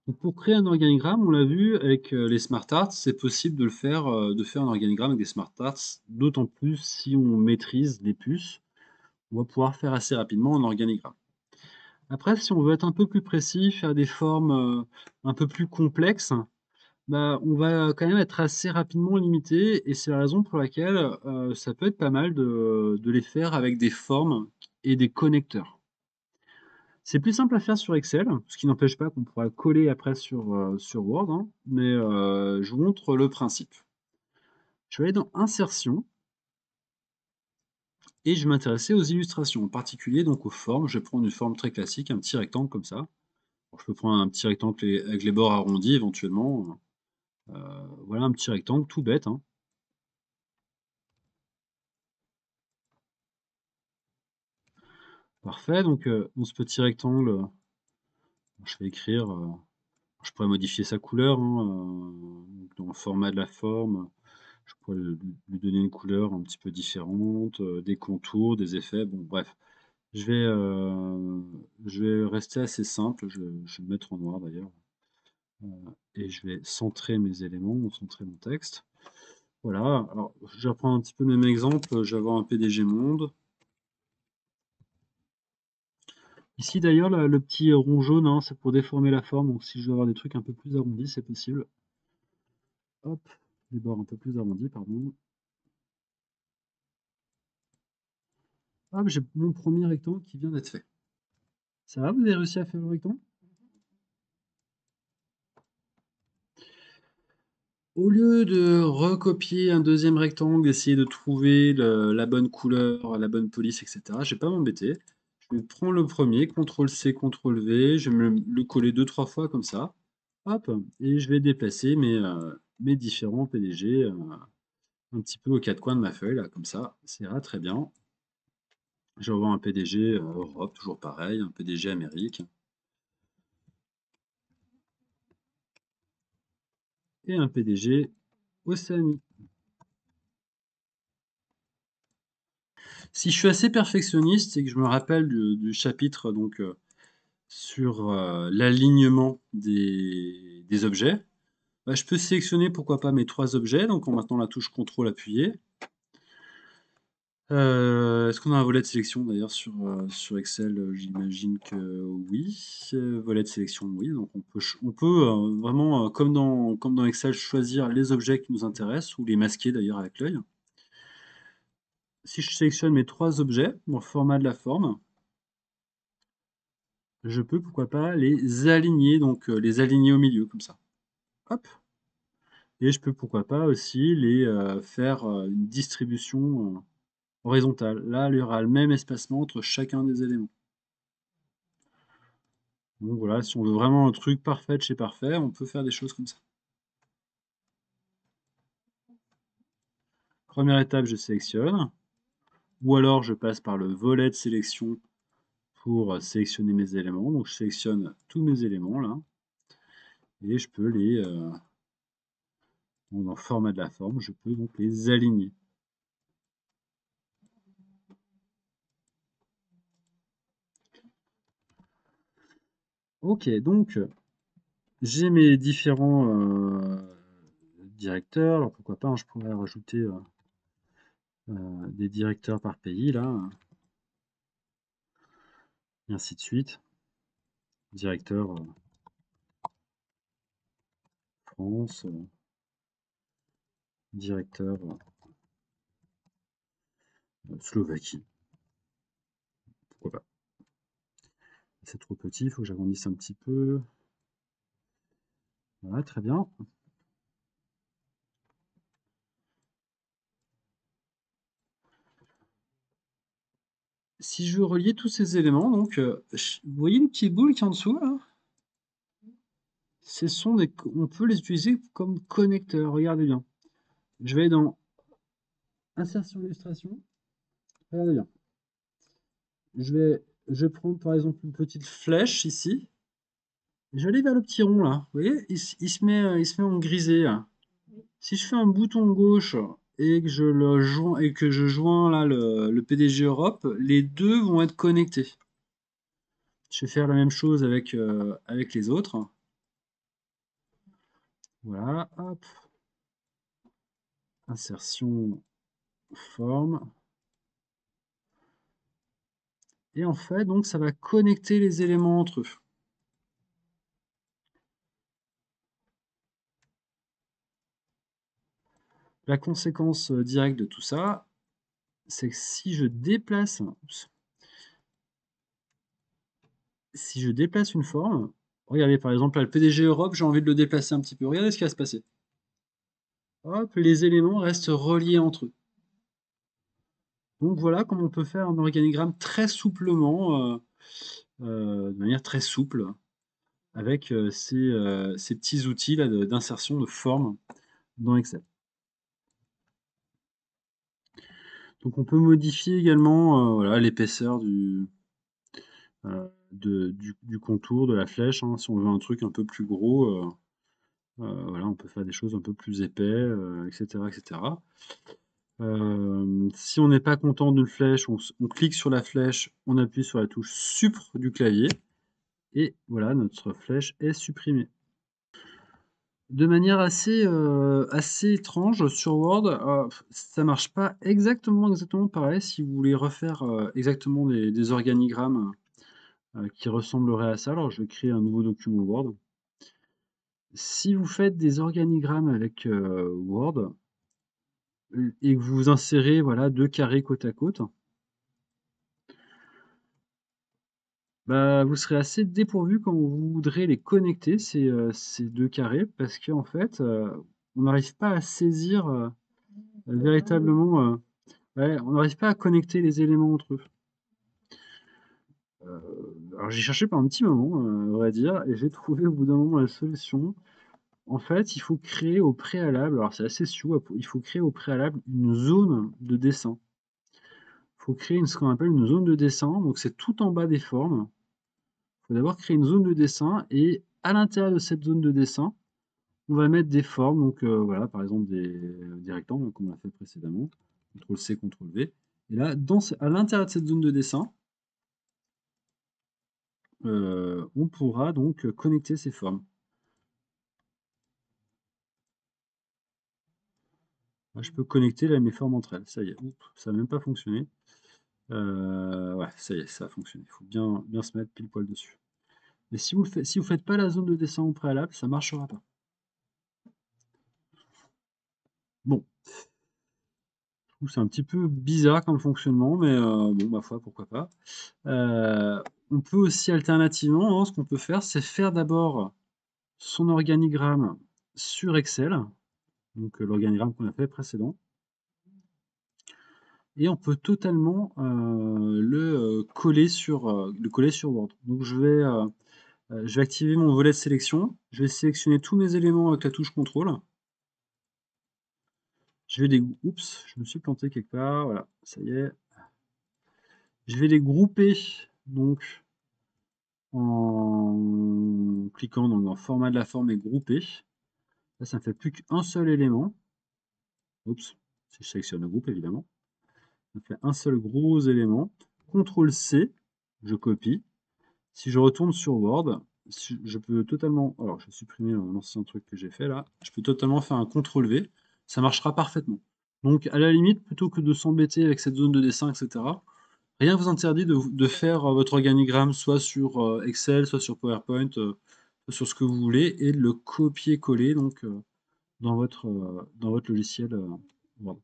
Donc pour créer un organigramme, on l'a vu avec, les smart arts, c'est possible de faire un organigramme avec des smart arts, d'autant plus si on maîtrise les puces, on va pouvoir faire assez rapidement un organigramme. Après, si on veut être un peu plus précis, faire des formes, un peu plus complexes, bah, on va quand même être assez rapidement limité et c'est la raison pour laquelle, ça peut être pas mal de les faire avec des formes et des connecteurs. C'est plus simple à faire sur Excel, ce qui n'empêche pas qu'on pourra coller après sur Word, hein, mais je vous montre le principe. Je vais aller dans Insertion et je vais m'intéresser aux illustrations, en particulier donc aux formes. Je vais prendre une forme très classique, un petit rectangle comme ça. Alors, je peux prendre un petit rectangle avec les bords arrondis éventuellement. Voilà un petit rectangle tout bête, hein. Parfait, donc dans ce petit rectangle, je vais écrire, je pourrais modifier sa couleur, hein, dans le format de la forme. Je pourrais lui donner une couleur un petit peu différente, des contours, des effets, bon bref. Je vais rester assez simple, je vais le mettre en noir d'ailleurs, heu et je vais centrer mes éléments, centrer mon texte. Voilà, alors je vais reprendre un petit peu le même exemple, je vais avoir un PDG monde. Ici d'ailleurs le petit rond jaune, hein, c'est pour déformer la forme, donc si je veux avoir des trucs un peu plus arrondis, c'est possible. Hop, des bords un peu plus arrondis, pardon. Hop, j'ai mon premier rectangle qui vient d'être fait. Ça va, vous avez réussi à faire le rectangle? Au lieu de recopier un deuxième rectangle, essayer de trouver la bonne couleur, la bonne police, etc., je vais pas m'embêter. Je vais prendre le premier, CTRL-C, CTRL-V, je vais me le coller deux, trois fois comme ça. Hop, et je vais déplacer mes différents PDG un petit peu aux quatre coins de ma feuille, là, comme ça ira très bien. Je vais avoir un PDG Europe, toujours pareil, un PDG Amérique, et un PDG Océanie. Si je suis assez perfectionniste et que je me rappelle du chapitre donc sur l'alignement des objets, bah, je peux sélectionner pourquoi pas mes trois objets, donc en maintenant la touche CTRL appuyée. Est-ce qu'on a un volet de sélection d'ailleurs sur Excel? J'imagine que oui. Volet de sélection, oui. Donc on peut vraiment, comme dans Excel, choisir les objets qui nous intéressent ou les masquer d'ailleurs avec l'œil. Si je sélectionne mes trois objets dans le format de la forme, je peux, pourquoi pas, les aligner, donc les aligner au milieu comme ça. Hop! Et je peux, pourquoi pas, aussi les faire une distribution horizontale. Là, il y aura le même espacement entre chacun des éléments. Donc voilà, si on veut vraiment un truc parfait de chez parfait, on peut faire des choses comme ça. Première étape, je sélectionne, ou alors je passe par le volet de sélection pour sélectionner mes éléments. Donc je sélectionne tous mes éléments là, et je peux dans le format de la forme, je peux donc les aligner. Ok, donc j'ai mes différents directeurs. Alors pourquoi pas, hein, je pourrais rajouter des directeurs par pays là, et ainsi de suite. Directeur France, directeur Slovaquie. Pourquoi pas. C'est trop petit, il faut que j'agrandisse un petit peu. Voilà, très bien. Si je veux relier tous ces éléments, donc, vous voyez les petites boules qui est en dessous là? On peut les utiliser comme connecteurs, regardez bien. Je vais dans Insertion illustration, regardez bien. Je vais prendre par exemple une petite flèche ici. Je vais aller vers le petit rond là. Vous voyez, il se met en grisé là. Si je fais un bouton gauche et que je joins là le PDG Europe, les deux vont être connectés. Je vais faire la même chose avec les autres. Voilà, hop, insertion, forme. Et en fait, donc, ça va connecter les éléments entre eux. La conséquence directe de tout ça, c'est que si je déplace, si je déplace une forme, regardez par exemple là, le PDG Europe, j'ai envie de le déplacer un petit peu. Regardez ce qui va se passer. Hop, les éléments restent reliés entre eux. Donc voilà comment on peut faire un organigramme très souplement, de manière très souple, avec ces petits outils là d'insertion de formes dans Excel. Donc on peut modifier également voilà, l'épaisseur du contour de la flèche, hein. Si on veut un truc un peu plus gros, voilà, on peut faire des choses un peu plus épais, et cetera, et cetera. Si on n'est pas content d'une flèche, on clique sur la flèche, on appuie sur la touche Supr du clavier et voilà, notre flèche est supprimée. De manière assez étrange sur Word, ça marche pas exactement pareil si vous voulez refaire, exactement des organigrammes, qui ressembleraient à ça. Alors je vais créer un nouveau document Word. Si vous faites des organigrammes avec, Word, et que vous insérez, voilà, 2 carrés côte à côte, bah, vous serez assez dépourvu quand vous voudrez les connecter ces 2 carrés parce qu'en fait, on n'arrive pas à saisir, véritablement, ouais, on n'arrive pas à connecter les éléments entre eux. Alors j'ai cherché pendant un petit moment, à vrai dire, et j'ai trouvé au bout d'un moment la solution. En fait, il faut créer au préalable, alors c'est assez sioux, il faut créer au préalable une zone de dessin. Il faut créer ce qu'on appelle une zone de dessin, donc c'est tout en bas des formes. Il faut d'abord créer une zone de dessin et à l'intérieur de cette zone de dessin, on va mettre des formes, donc voilà, par exemple des rectangles comme on a fait précédemment, CTRL-C, CTRL-V. Et là, à l'intérieur de cette zone de dessin, on pourra donc connecter ces formes. Là, je peux connecter là, mes formes entre elles. Ça y est, oups, ça n'a même pas fonctionné. Ouais, ça y est, ça a fonctionné. Il faut bien se mettre pile poil dessus. Mais si vous faites pas la zone de dessin au préalable, ça marchera pas. Bon, je trouve que c'est un petit peu bizarre comme fonctionnement, mais bon, ma foi, pourquoi pas. On peut aussi alternativement, hein, ce qu'on peut faire, c'est faire d'abord son organigramme sur Excel, donc l'organigramme qu'on a fait précédent, et on peut totalement le coller sur Word. Donc je vais activer mon volet de sélection, je vais sélectionner tous mes éléments avec la touche CTRL. Je vais les oups, je me suis planté quelque part, voilà, ça y est. Je vais les grouper donc en cliquant donc dans format de la forme et grouper. Là, ça ne fait plus qu'un seul élément. Oups, si je sélectionne le groupe, évidemment. Ça fait un seul gros élément. CTRL-C, je copie. Si je retourne sur Word, je peux totalement... Alors, je vais supprimer un ancien truc que j'ai fait là. Je peux totalement faire un CTRL-V. Ça marchera parfaitement. Donc, à la limite, plutôt que de s'embêter avec cette zone de dessin, etc., rien ne vous interdit de faire votre organigramme soit sur Excel, soit sur PowerPoint, soit sur ce que vous voulez, et de le copier-coller donc, dans votre logiciel Word.